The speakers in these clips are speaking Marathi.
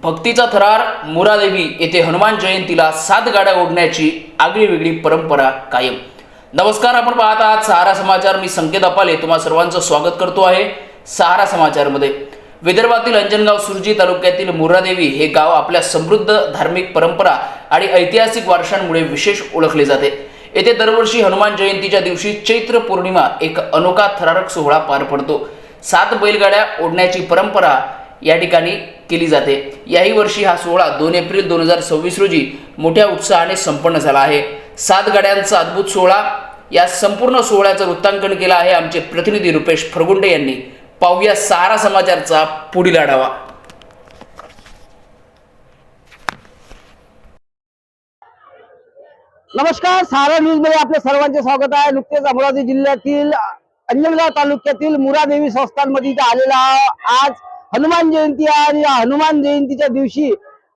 भक्तीचा थरार मुरादेवी येथे हनुमान जयंतीला 7 गाड्या ओढण्याची आगळीवेगळी परंपरा कायम. नमस्कार, आपण पाहत आहात सहारा समाचार. मी संकेत अपाले तुम्हा सर्वांचं स्वागत करतो आहे सहारा समाचारमध्ये. विदर्भातील अंजनगाव सुरजी तालुक्यातील मुरादेवी हे गाव आपल्या समृद्ध धार्मिक परंपरा आणि ऐतिहासिक वारशांमुळे विशेष ओळखले जाते. येथे दरवर्षी हनुमान जयंतीच्या दिवशी चैत्र पौर्णिमा एक अनोखा थरारक सोहळा पार पडतो. 7 बैलगाड्या ओढण्याची परंपरा या ठिकाणी केली जाते. याही वर्षी हा सोहळा 2 एप्रिल 2026 रोजी मोठ्या उत्साहाने संपन्न झाला आहे. 7 गाड्यांचा अद्भुत सोहळा, या संपूर्ण सोहळ्याचं वृत्तांकन केलं आहे आमचे प्रतिनिधी रुपेश फरगुंडे यांनी. पाहूया सहारा समाचारचा पुढील आढावा. नमस्कार, सहारा न्यूज मध्ये आपल्या सर्वांचे स्वागत आहे. नुकतेच अमरावती जिल्ह्यातील अंजनगाव तालुक्यातील मुरादेवी संस्थानमध्ये इथे आलेला आज हनुमान जयंती आहे आणि हनुमान जयंतीच्या दिवशी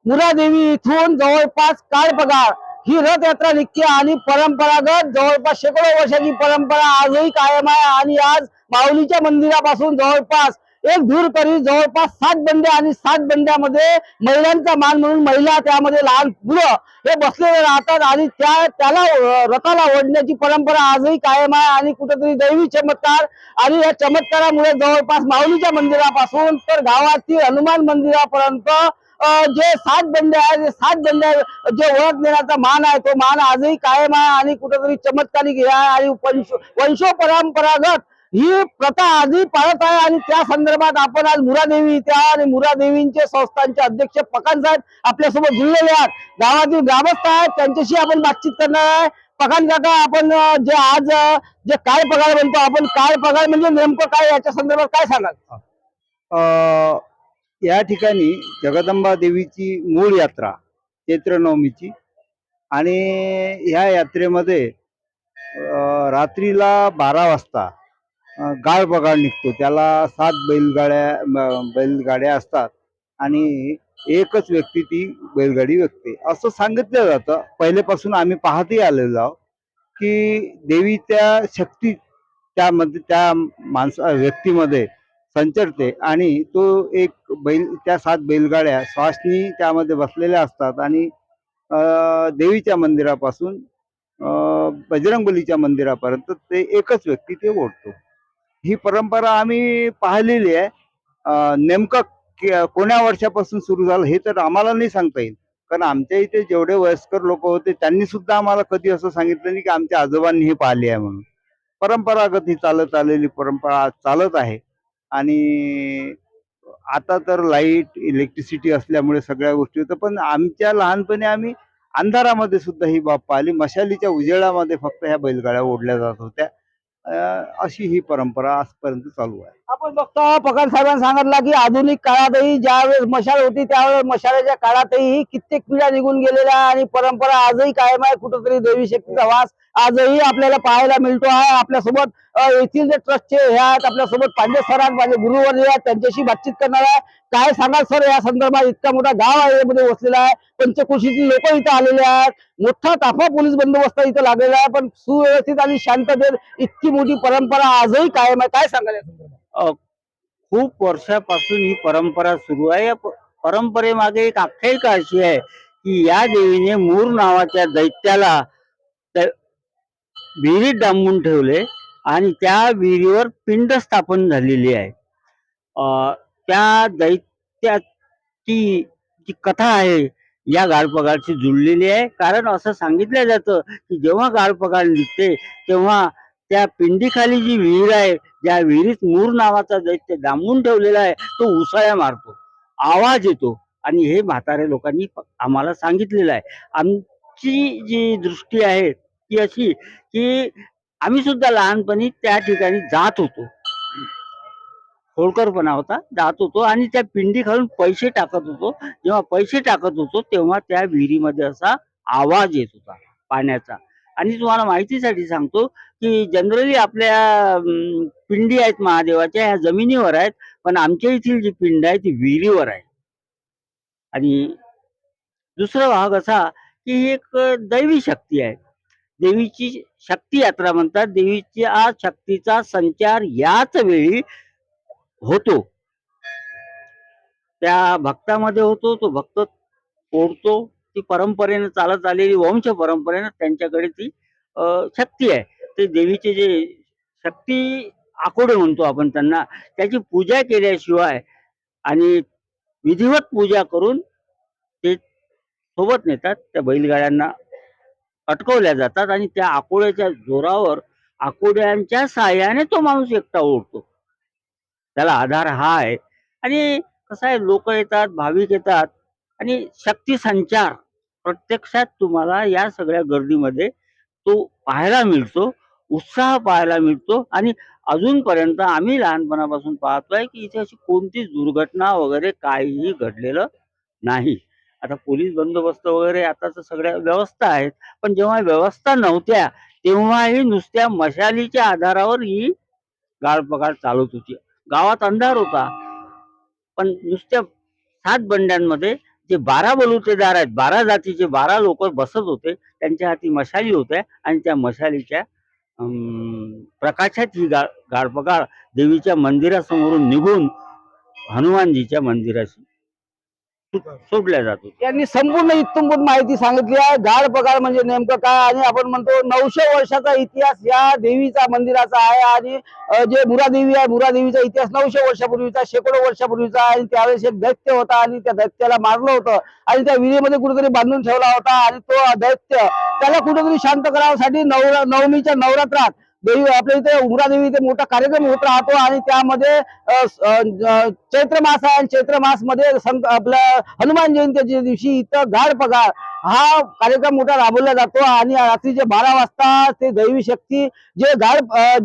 मुरादेवी इथून जवळपास काळपगार ही रथयात्रा निघते आणि परंपरागत जवळपास शेकडो वर्षाची परंपरा आजही कायम आहे. आणि आज माऊलीच्या मंदिरापासून जवळपास एक दूर करी जवळपास 7 बंड्या आणि 7 बंड्यामध्ये महिलांचा मान म्हणून महिला, त्यामध्ये लहान मुलं हे बसलेले राहतात आणि त्याला रथाला ओढण्याची परंपरा आजही कायम आहे. आणि कुठेतरी दैवी चमत्कार आणि या चमत्कारामुळे जवळपास माऊलीच्या मंदिरापासून तर गावातील हनुमान मंदिरापर्यंत जे 7 बंड्या आहेत, 7 बंड्या जे ओळख देण्याचा मान आहे, तो मान आजही कायम आहे आणि कुठेतरी चमत्कारिक हे आहे. आणि वंशोपरंपरागत ही प्रथा आजही पाळत आहे. आणि त्या संदर्भात आपण आज मुरादेवी इथे आहे आणि मुरादेवींचे संस्थानचे अध्यक्ष पकान साहेब आपल्यासोबत जुळलेले आहेत. गावातील ग्रामस्थ आहेत, त्यांच्याशी आपण बातचीत करणार आहे. पकान काका, आपण जे आज जे काय पगार म्हणतो आपण, काय पगार म्हणजे नेमकं काय, याच्या संदर्भात काय सांगाल? या ठिकाणी जगदंबा देवीची मूळ यात्रा चैत्र नवमीची, आणि ह्या यात्रेमध्ये रात्रीला 12 वाजता गाळ बगाळ निघतो. त्याला 7 बैलगाड्या असतात आणि एकच व्यक्ती ती बैलगाडी विकते असं सांगितलं जातं. पहिलेपासून आम्ही पाहतही आलेलो आहोत की देवीच्या शक्ती त्यामध्ये त्या व्यक्तीमध्ये संचरते आणि तो एक त्या 7 बैलगाड्या श्वासनी त्यामध्ये बसलेल्या असतात आणि देवीच्या मंदिरापासून बजरंगबलीच्या मंदिरापर्यंत ते एकच व्यक्ती ते ओढतो. ही परंपरा आम्ही पाहिलेली आहे. नेमकं कोण्या वर्षापासून सुरू झालं हे तर आम्हाला नाही सांगता येईल, कारण आमच्या इथे जेवढे वयस्कर लोक होते त्यांनी सुद्धा आम्हाला कधी असं सांगितलं नाही की आमच्या आजोबांनी हे पाहिली आहे म्हणून. परंपरागत ही चालत आलेली परंपरा आज चालत आहे. आणि आता तर लाईट इलेक्ट्रिसिटी असल्यामुळे सगळ्या गोष्टी होतं, पण आमच्या लहानपणी आम्ही अंधारामध्ये सुद्धा ही बाब पाहिली. मशालीच्या उजेडामध्ये फक्त ह्या बैलगाड्या ओढल्या जात होत्या. अशी ही परंपरा आजपर्यंत चालू आहे. आपण बघतो पकान साहेबांनी सांगितलं की आधुनिक काळातही ज्यावेळेस मशाल होती त्यावेळेस मशालाच्या काळातही कित्येक पिढ्या निघून गेलेल्या आहे आणि परंपरा आजही कायम आहे. कुठेतरी देवी शक्तीचा वास आजही आपल्याला पाहायला मिळतो आहे. आपल्यासोबत येथील जे ट्रस्टचे हे आहेत, आपल्यासोबत पांडे सर आहेत, माझे गुरुवर्य आहेत, त्यांच्याशी बातचीत करणार आहे. काय सांगाल सर या संदर्भात? इतका मोठा गाव आहे यामध्ये वसलेला आहे, पंचक्रोशीतील लोक इथे आलेले आहेत, मोठा ताफा पोलीस बंदोबस्त इथे लागलेला आहे, पण सुव्यवस्थित आणि शांततेत इतकी मोठी परंपरा आजही कायम आहे. काय सांगाल या संदर्भात? खूप वर्षापासून ही परंपरा सुरू आहे. या परंपरेमागे एक आख्यायिका अशी आहे की या देवीने मूर नावाच्या दैत्याला विहिरीत डांबून ठेवले आणि त्या विहिरीवर पिंड स्थापन झालेली आहे. त्या दैत्याची जी कथा आहे या गाळपगाळशी जुळलेली आहे. कारण असं सांगितलं जातं की जेव्हा गाळपगाळ निघते तेव्हा त्या पिंडीखाली जी विहीर आहे, ज्या विहिरीत मूर नावाचा दैत्य डांबून ठेवलेला आहे, तो उसाळ्या मारतो, आवाज येतो. आणि हे म्हातारे लोकांनी आम्हाला सांगितलेलं आहे. आमची जी दृष्टी आहे ती अशी की आम्ही सुद्धा लहानपणी त्या ठिकाणी जात होतो. होळकरपणा होता, जात होतो आणि त्या पिंडी खालून पैसे टाकत होतो. जेव्हा पैसे टाकत होतो तेव्हा त्या विहिरीमध्ये असा आवाज येत होता पाण्याचा. आणि तुम्हाला माहितीसाठी सांगतो की जनरली आपल्या पिंडी आहेत महादेवाच्या, ह्या जमिनीवर आहेत, पण आमच्या येथील जी पिंड आहे ती विहिरीवर आहे. आणि दुसरा भाग असा की ही एक दैवी शक्ती आहे. देवीची शक्ती यात्रा म्हणतात. देवीच्या शक्तीचा संचार याच वेळी होतो. त्या भक्तामध्ये होतो. तो भक्त ओढतो. ती परंपरेने चालत आलेली वंश परंपरेने त्यांच्याकडे ती शक्ती आहे. ते देवीचे जे शक्ती आकोडे म्हणतो आपण त्यांना, त्याची पूजा केल्याशिवाय आणि विधिवत पूजा करून ते सोबत नेतात. त्या बैलगाड्यांना अटकवल्या जातात आणि त्या आकोड्याच्या जोरावर आकोड्यांच्या साहाय्याने तो माणूस एकटा ओढतो. त्याला आधार हा आहे. आणि कसं आहे, लोक येतात, भाविक येतात आणि शक्ती संचार प्रत्यक्षात तुम्हाला या सगळ्या गर्दीमध्ये तो पाहायला मिळतो. उत्साह पाहायला मिळतो. आणि अजूनपर्यंत आम्ही लहानपणापासून पाहतोय की इथे अशी कोणतीच दुर्घटना वगैरे काहीही घडलेलं नाही. आता पोलीस बंदोबस्त वगैरे आता तर सगळ्या व्यवस्था आहेत, पण जेव्हा व्यवस्था नव्हत्या तेव्हाही नुसत्या मशालीच्या आधारावर ही गाळपगाळ चालत होती. गावात अंधार होता, पण नुसत्या 7 बंड्यांमध्ये जे 12 बलुतेदार आहेत, 12 जातीचे 12 लोक बसत होते, त्यांच्या हाती मशाली होत्या आणि त्या मशालीच्या प्रकाशात ही गाळपगाळ देवीच्या मंदिरासमोरून निघून हनुमानजीच्या मंदिराशी सोडल्या जात होत्या. यांनी संपूर्ण इत्थंभूत माहिती सांगितली आहे. गाळ पगाळ म्हणजे नेमकं काय, आणि आपण म्हणतो 900 वर्षाचा इतिहास या देवीचा मंदिराचा आहे. आणि जे मुरादेवी आहे, मुरादेवीचा इतिहास 900 वर्षापूर्वीचा, शेकडो वर्षापूर्वीचा आहे. आणि त्यावेळेस एक दैत्य होता आणि त्या दैत्याला मारलं होतं आणि त्या विहिरीमध्ये कुठेतरी बांधून ठेवला होता. आणि तो दैत्य त्याला कुठेतरी शांत करायसाठी नवमीच्या नवरात्रात देवी आपल्या इथे उमरादेवी इथे मोठा कार्यक्रम होत राहतो. आणि त्यामध्ये चैत्र मास आहे, चैत्र मास मध्ये आपल्या हनुमान जयंतीच्या दिवशी इथं गाळ पगाळ हा कार्यक्रम मोठा राबवला जातो. आणि रात्रीचे 12 वाजता ते दैवी शक्ती जे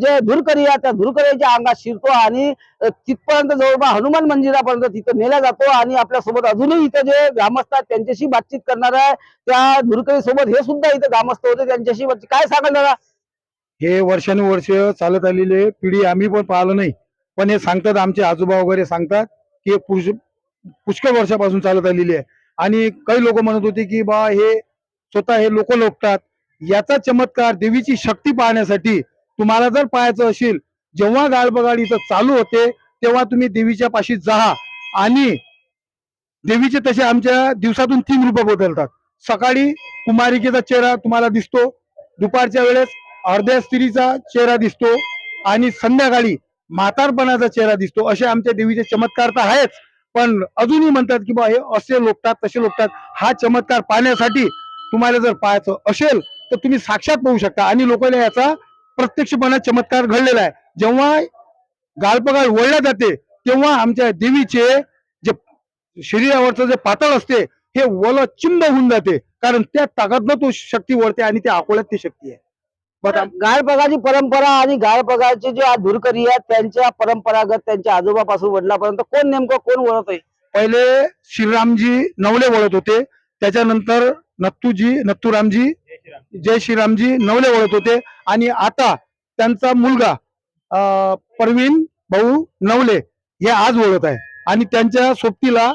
जे धुरकरी आहे त्या धुरकरीच्या अंगात शिरतो आणि तिथपर्यंत जवळपास हनुमान मंदिरापर्यंत तिथं नेला जातो. आणि आपल्यासोबत अजूनही इथं जे ग्रामस्थ आहेत त्यांच्याशी बातचीत करणार आहे. त्या धुरकरी सोबत हे सुद्धा इथं ग्रामस्थ होते, त्यांच्याशी काय सांगाल दादा? हे वर्षानुवर्ष चालत आलेले पिढी आम्ही पण पाहिलं नाही, पण हे सांगतात आमचे आजोबा वगैरे सांगतात की हे पुष्कळ वर्षापासून चालत आलेली आहे. आणि काही लोक म्हणत होते की बा हे स्वतः हे लोक लोकतात. याचा चमत्कार देवीची शक्ती पाहण्यासाठी तुम्हाला जर पाहायचं असेल, जेव्हा गाळबगाड इथं चालू होते तेव्हा तुम्ही देवीच्या पाशी जा. आणि देवीचे तसे आमच्या दिवसातून 3 रूप बदलतात. सकाळी कुमारिकेचा चेहरा तुम्हाला दिसतो, दुपारच्या वेळेस अर्ध्या स्त्रीचा चेहरा दिसतो आणि संध्याकाळी म्हातारपणाचा चेहरा दिसतो. असे आमच्या देवीचे चमत्कार तर आहेच, पण अजूनही म्हणतात की बा हे असे लोकतात तसे लोकतात. हा चमत्कार पाहण्यासाठी तुम्हाला जर पाहायचं असेल तर तुम्ही साक्षात पाहू शकता. आणि लोकांना याचा प्रत्यक्षपणे चमत्कार घडलेला आहे. जेव्हा गाळपगाळ वळल्या जाते तेव्हा आमच्या देवीचे जे शरीरावरचं जे पातळ असते हे वल चिंब होऊन जाते, कारण त्या ताकदनं तो शक्ती वळते आणि त्या अकोल्यात ती शक्ती आहे. गाळ पगाळची परंपरा आणि गाळ पगाळचे जे आज धुरकरी आहेत त्यांच्या परंपरागत त्यांच्या आजोबापासून वडिलापर्यंत कोण नेमकं कोण वळत आहे? पहिले श्रीरामजी नवले वळत होते, त्याच्यानंतर नत्थूरामजी जय श्रीरामजी नवले वळत होते. आणि आता त्यांचा मुलगा परवीन भाऊ नवले हे आज वळत आहे. आणि त्यांच्या सोबतीला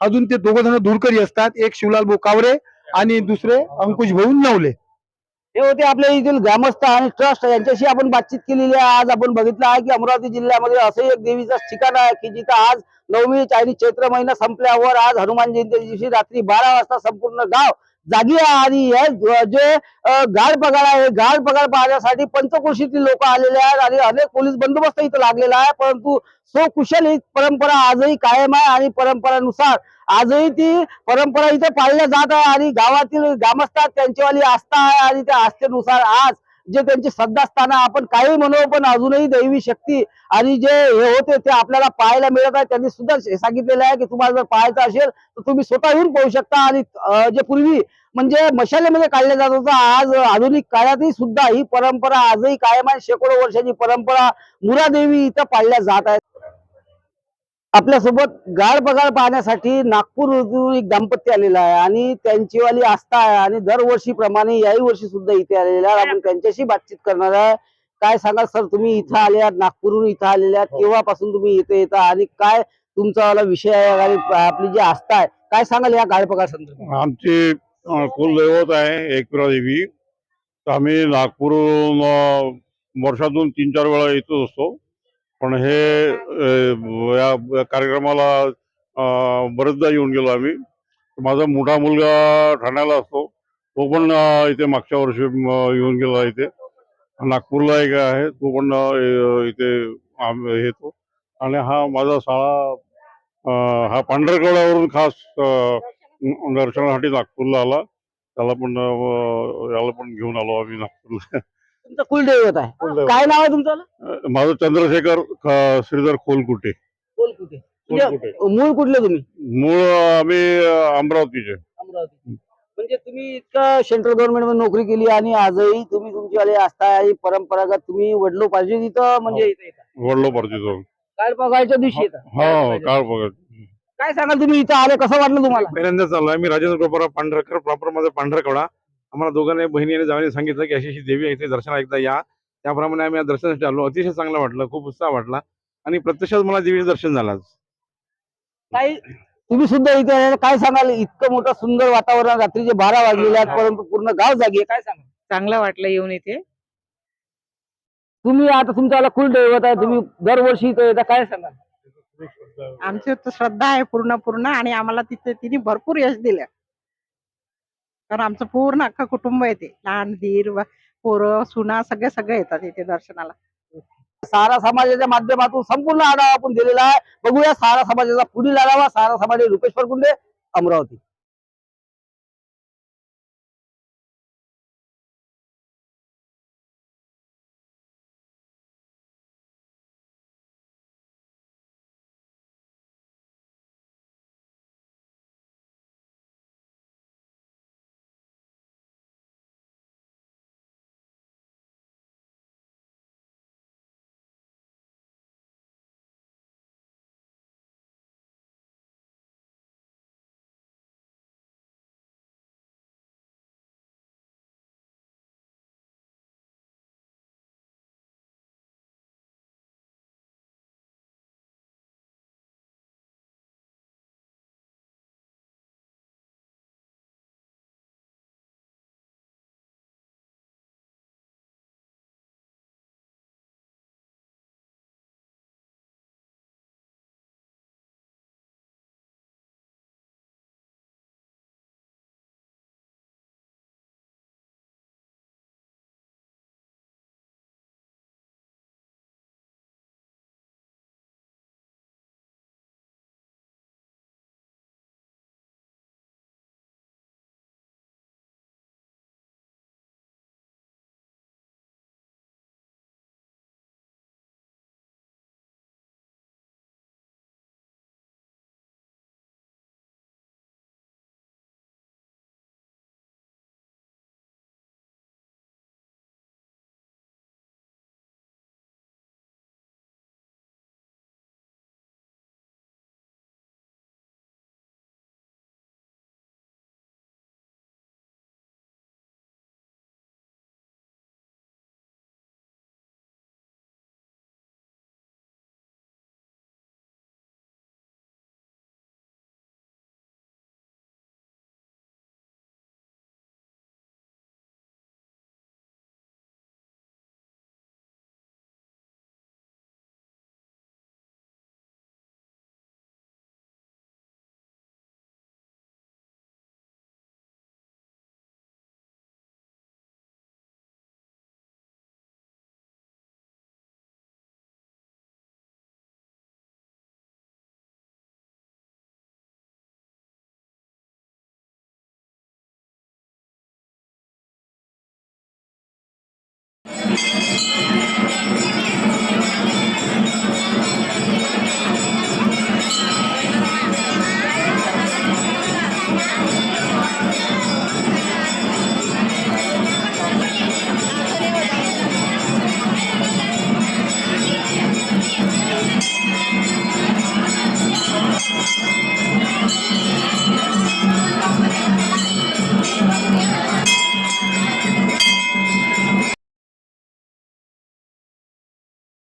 अजून ते 2 जण धुरकरी असतात, एक शिवलाल भाऊ कावरे आणि दुसरे अंकुश भाऊ नवले. हे होते आपल्या येथील ग्रामस्थ आणि ट्रस्ट, यांच्याशी आपण बातचीत केलेली आहे. आज आपण बघितलं आहे की अमरावती जिल्ह्यामध्ये असं एक देवीचं ठिकाण आहे की जिथं आज नवमी आणि चैत्र महिना संपल्यावर आज हनुमान जयंती दिवशी रात्री 12 वाजता संपूर्ण गाव जागी आहे. आणि हे जे गाळ पगाळ आहे, गाळ पगाळ पाहण्यासाठी पंचक्रोशीतील लोक आलेले आहेत आणि अनेक पोलीस बंदोबस्त इथं लागलेला आहे. परंतु कुशल ही परंपरा आजही कायम आहे आणि परंपरेनुसार आजही ती परंपरा इथे पाळल्या जात आहे. आणि गावातील ग्रामस्थात त्यांचीवाली आस्था आहे आणि त्या आस्थेनुसार आज जे त्यांची श्रद्धास्थान आपण काही म्हणू, पण अजूनही दैवी शक्ती आणि जे हे होते ते आपल्याला पाहायला मिळत आहे. त्यांनी सुद्धा सांगितलेलं आहे की तुम्हाला जर पाहायचं असेल तर तुम्ही स्वतः येऊन पाहू शकता. आणि जे पूर्वी म्हणजे मशालेमध्ये काढले जात होतं, आज आधुनिक काळातही सुद्धा ही परंपरा आजही कायम आहे. शेकडो वर्षाची परंपरा मुरादेवी इथं पाळल्या जात आहे. आपल्यासोबत गाळ पगाळ पाहण्यासाठी नागपूरहून एक दाम्पत्य आलेलं आहे आणि त्यांचीवाली आस्था आहे आणि दरवर्षीप्रमाणे याही वर्षी सुद्धा इथे आलेले आहे. आपण त्यांच्याशी बातचीत करणार आहे. काय सांगाल सर, तुम्ही इथं आले आहात, नागपूरहून इथं आलेले आहात, केव्हापासून तुम्ही इथे येता आणि काय तुमचा वाला विषय आहे आणि आपली जी आस्था आहे, काय सांगाल या गाळ पगाळ संदर्भात? आमची कुलदैवत आहे एकविरा देवी. तर आम्ही नागपूरहून वर्षातून 3-4 वेळा येतच असतो. पण हे या कार्यक्रमाला बरेचदा येऊन गेलो आम्ही. माझा मोठा मुलगा ठाण्याला असतो, तो पण इथे मागच्या वर्षी येऊन गेला इथे. नागपूरला एक आहे, तो पण इथे येतो. आणि हा माझा शाळा हा पांढरकवड्यावरून खास दर्शनासाठी नागपूरला आला. याला पण घेऊन आलो आम्ही नागपूरला. तुमचं कुलदैवत आहे, काय नाव आहे तुमचं? माझं चंद्रशेखर श्रीधर खोलकुटे. कोलकुटे. म्हणजे मूळ कुठले तुम्ही? मूळ आम्ही अमरावतीचे. अमरावती. म्हणजे तुम्ही इतकं सेंट्रल गव्हर्नमेंट मध्ये नोकरी केली आणि आजही तुम्ही तुमची वाली आस्था आणि परंपरागत तुम्ही वडलो पाहिजे तिथं, म्हणजे इथं येता. वडलो पार्टीचं. काल बघायच्या दिवशी येतात. हो, काळ बघा. काय सांगाल तुम्ही इथं आले, कसं वाटलं तुम्हाला? पहिल्यांदाच आलोय मी राजेंद्र प्रॉपर पांढरकर, प्रॉपर माझा पांढरकवडा. आम्हाला दोघांना बहिणी आणि जावयाने सांगितलं की अशी अशी देवी आहे, इथे दर्शनाला एकदा या. त्याप्रमाणे आम्ही या दर्शनासाठी आलो. अतिशय चांगलं वाटलं, खूप उत्साह वाटला आणि प्रत्यक्षात मला देवीचं दर्शन झालं आज. काही तुम्ही सुद्धा इथे आहे, काय सांगाल? इतकं मोठं सुंदर वातावरण, रात्रीचे 12 वाजलेले आहेत परंतु पूर्ण गाव जागी आहे, काय सांगाल? चांगलं वाटलं येऊन इथे. तुम्ही आता तुमच्याला कुलदैवत आहे, तुम्ही दरवर्षी इथे येता, काय सांगाल? आमची तर श्रद्धा आहे पूर्ण आणि आम्हाला तिथे तिने भरपूर यश दिलं. कारण आमचं पूर्ण अख्खं कुटुंब येते, लहान धीर पोरं सुना सगळे येतात इथे दर्शनाला. सारा समाजाच्या माध्यमातून संपूर्ण आढावा आपण दिलेला आहे. बघूया सारा समाजाचा पुढील आढावा. सारा समाज, रुपेश फरकुंडे, अमरावती.